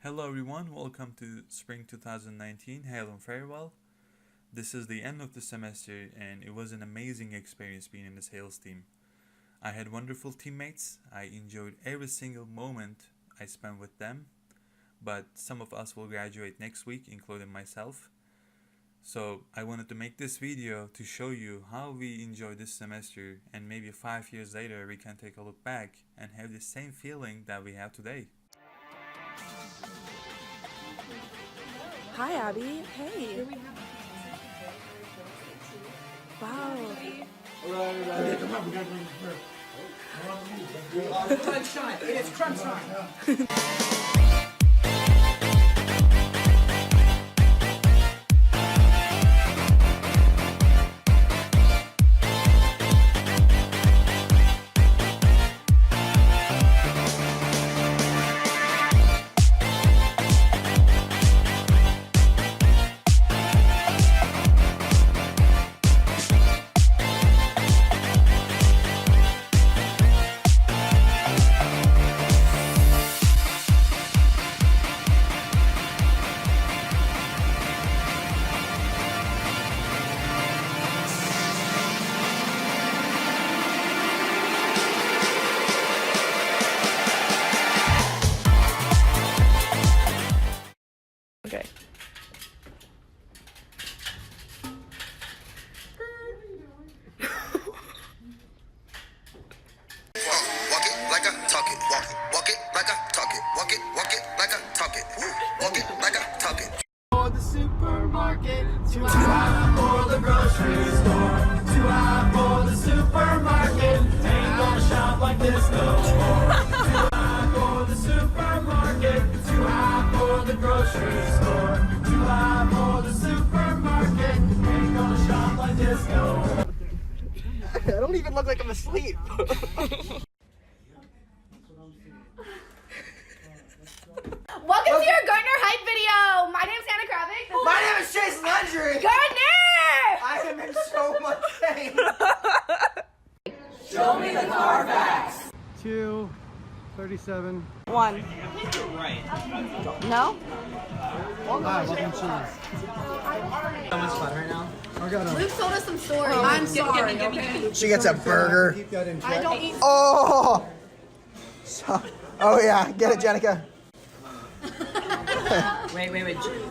Hello everyone, welcome to Spring 2019 Hail and Farewell. This is the end of the semester and it was an amazing experience being in the sales team. I had wonderful teammates, I enjoyed every single moment I spent with them, but some of us will graduate next week, including myself. So I wanted to make this video to show you how we enjoyed this semester, and maybe 5 years later we can take a look back and have the same feeling that we have today. Hi, Abby. Hey. Wow. Okay, come on, we gotta bring this crunch time. It is crunch time. Okay. Walk it like I talk it. Walk it like I talk it. Walk it like I talk it. Walk it like I talk it. For the supermarket, too high for the grocery store, too high for the supermarket. Ain't gonna shop like this no more. Too high for the supermarket, too high for the grocery store, too high for the supermarket. Ain't gonna shop like this no more. I don't even look like I'm asleep. Welcome to your Gardner Hype video. My name's Hannah Kravik. My name is Chase Landry. Gardner! I am in so much pain. Show me the Carfax. 2:37. 1. No? Welcome cheese. So much fun right now. I got Luke told us some stories. I'm sorry. She gets a burger. Keep that in I check. don't eat. Oh. Oh yeah, get it, Jenica. Wait.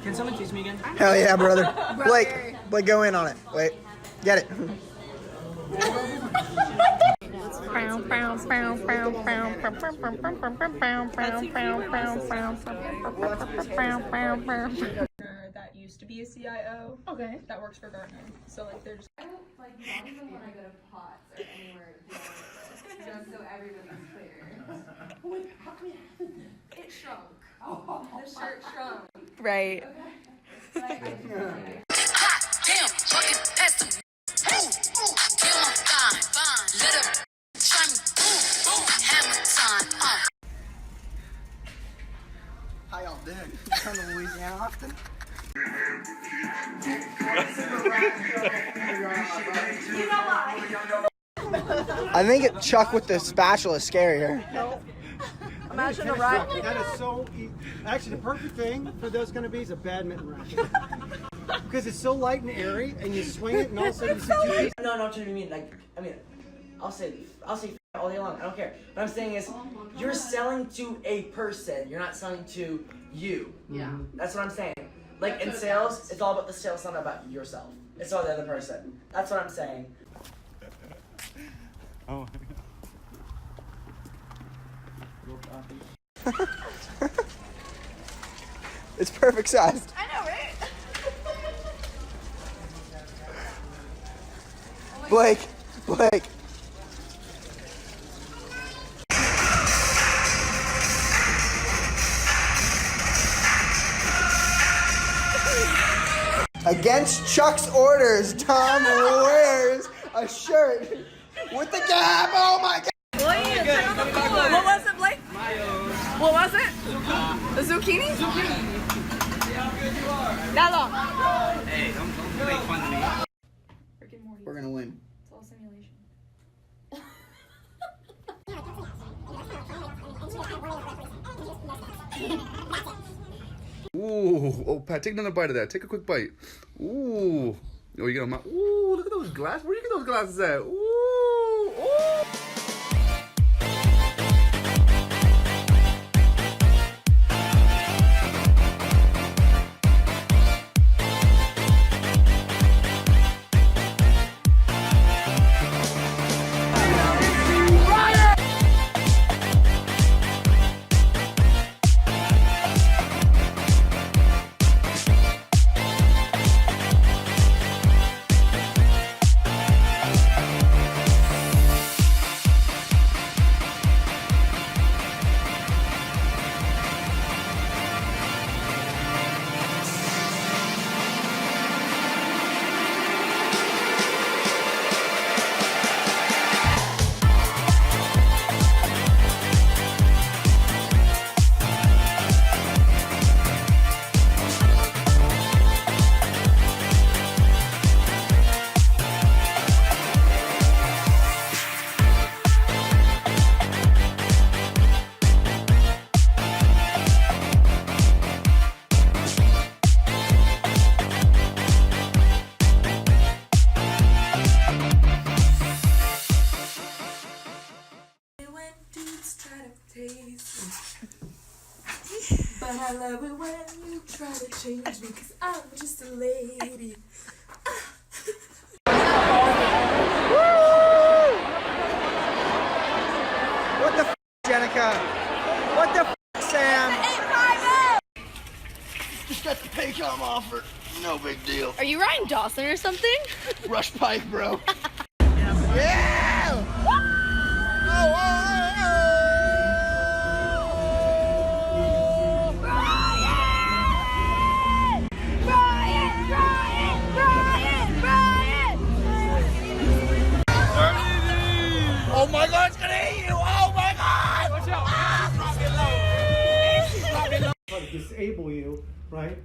Can someone teach me again? Hell yeah, brother. Blake, go in on it. Wait, get it. That used to be a CIO. Okay. That works for Gartner. So like they're just Not even when I go to POTS or anywhere just so everybody's clear. It shrunk. The shirt shrunk. Right. Oh, Damn, fucking that's the kill my fine, let her try me, boom, hammer time, How y'all doing? Come to Louisiana often? I think Chuck with the spatula is scarier. Imagine a ride. That is so actually the perfect thing for those kind of bees, a badminton racket. Because it's so light and airy, and you swing it, and all of a sudden you see two pieces. No, what you mean. I'll say all day long. I don't care. What I'm saying is, you're selling to a person. You're not selling to you. Yeah. That's what I'm saying. Like in sales, it's all about the sales, not about yourself. It's all the other person. That's what I'm saying. Oh. It's perfect sized. I know, right? Blake. Against Chuck's orders, Tom wears a shirt with the gap. Oh my God. What was it, Blake? What was it? The zucchini? That long. Hey, don't make fun of me. freaking Morty. We're gonna win. It's all simulation. Ooh, oh Pat, take another bite of that. Take a quick bite. Ooh, oh you get a mouth. Ooh, look at those glasses. Where do you get those glasses at? Ooh, ooh. But I love it when you try to change me, 'cause I'm just a lady. What the f, Jenica? What the f, Sam? Just got the Paycom offer. No big deal. Are you Ryan Dawson or something? Rush Pike, bro. Yeah! Oh my God, it's gonna hit you! Oh my God! Watch out! Try to disable you, right?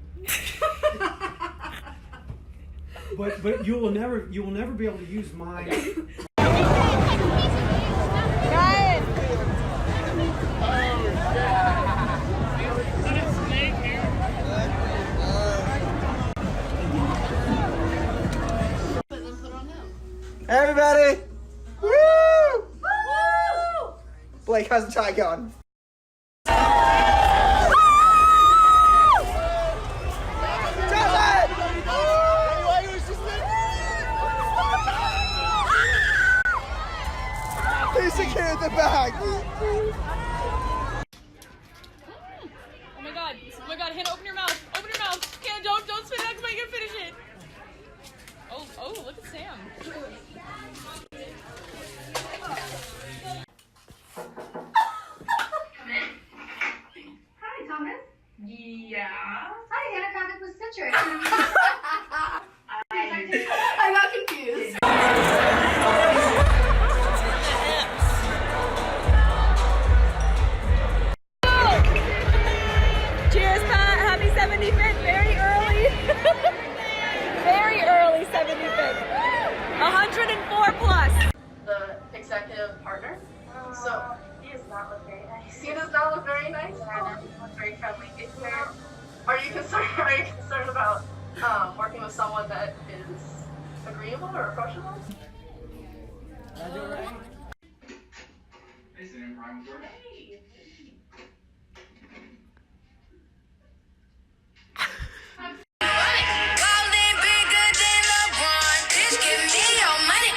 but you will never be able to use mine. Everybody! Woo! Woo! Blake, how's the tie going? He's secured the bag. Oh my god, Hannah, open your mouth. Open your mouth. Hannah, don't spit it out, come on, you can finish it. Oh, look at Sam. Hi, Thomas. Yeah. Hi, Hannah Contact with Citrus. I got confused. Cheers, Pat. Happy 75th. Very early. Very early 75th. 104 plus. The executive partner. So he does not look very nice. He does not look very nice. Yeah, he looks very friendly. Are you concerned about working with someone that is agreeable or approachable? Ballin' bigger than LeBron. Bitch, give me your money.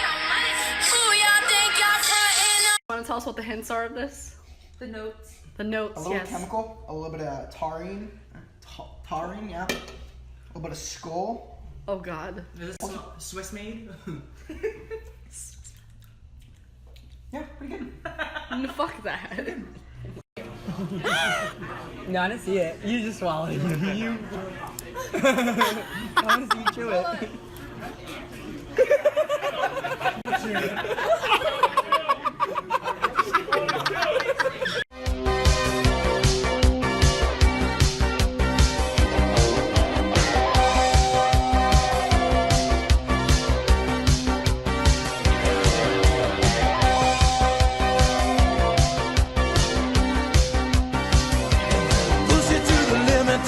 Who y'all think y'all frontin' on? Want to tell us what the hints are of this? The notes. The notes, A little yes. chemical, a little bit of taurine. Taurine, yeah. A little bit of skull. Oh god. Is this Swiss made? Yeah, pretty good. Fuck that. No, I didn't see it. You just swallowed it. You. I want to see you chew it. Push it to the limit.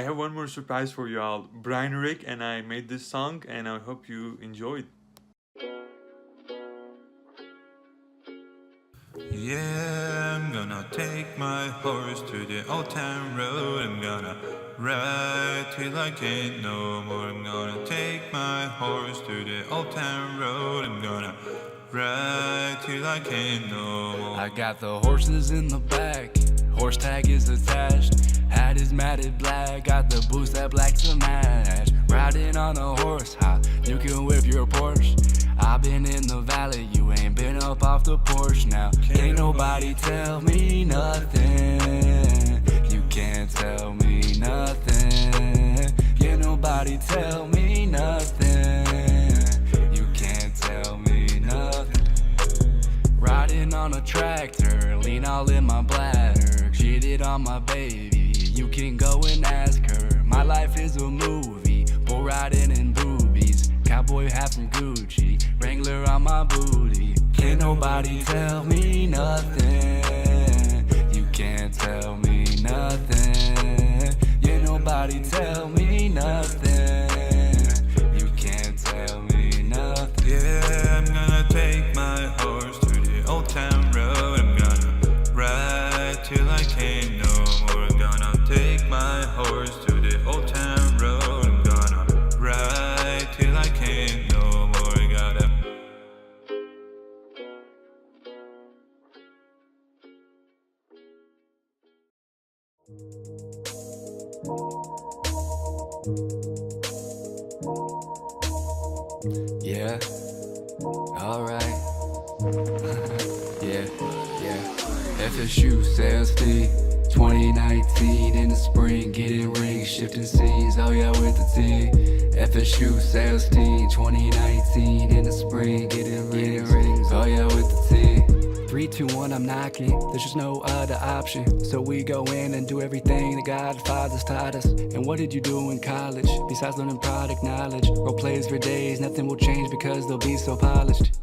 I have one more surprise for you all. Brian Rick and I made this song, and I hope you enjoyed. Yeah, I'm gonna take my horse to the old town road. I'm gonna ride till I can't no more. I'm gonna take my horse to the old town road. I'm gonna ride till I can't no more. I got the horses in the back, horse tag is attached. Hat is matted black, got the boots that black to match. Riding on a horse, how you can whip your Porsche. I've been in the valley, you ain't been up off the porch now. Can't nobody tell me nothing. You can't tell me nothing. Can't nobody tell me nothing. You can't tell me nothing. Riding on a tractor, lean all in my bladder. Cheated on my baby, you can go and ask her. My life is a movie, bull riding in boobies. Cowboy hat from Gucci, Wrangler on my booty. Can't nobody tell me nothing. You can't tell me nothing. Yeah, nobody tell me nothing. You can't tell me nothing. Yeah, I'm gonna take my horse to the old town road. I'm gonna ride till I can't no more. I'm gonna take my horse to the old town road. I'm gonna ride till I can't no more. I gotta. Yeah, alright. yeah. FSU sales T 2019 in the spring, getting rings, shifting scenes, oh yeah, with the T. FSU sales team 2019 in the spring, getting rings, oh yeah, with the T. 3, 2, 1, I'm knocking, there's just no other option. So we go in and do everything that God Father's taught us. And what did you do in college, besides learning product knowledge? Role plays for days, nothing will change because they'll be so polished.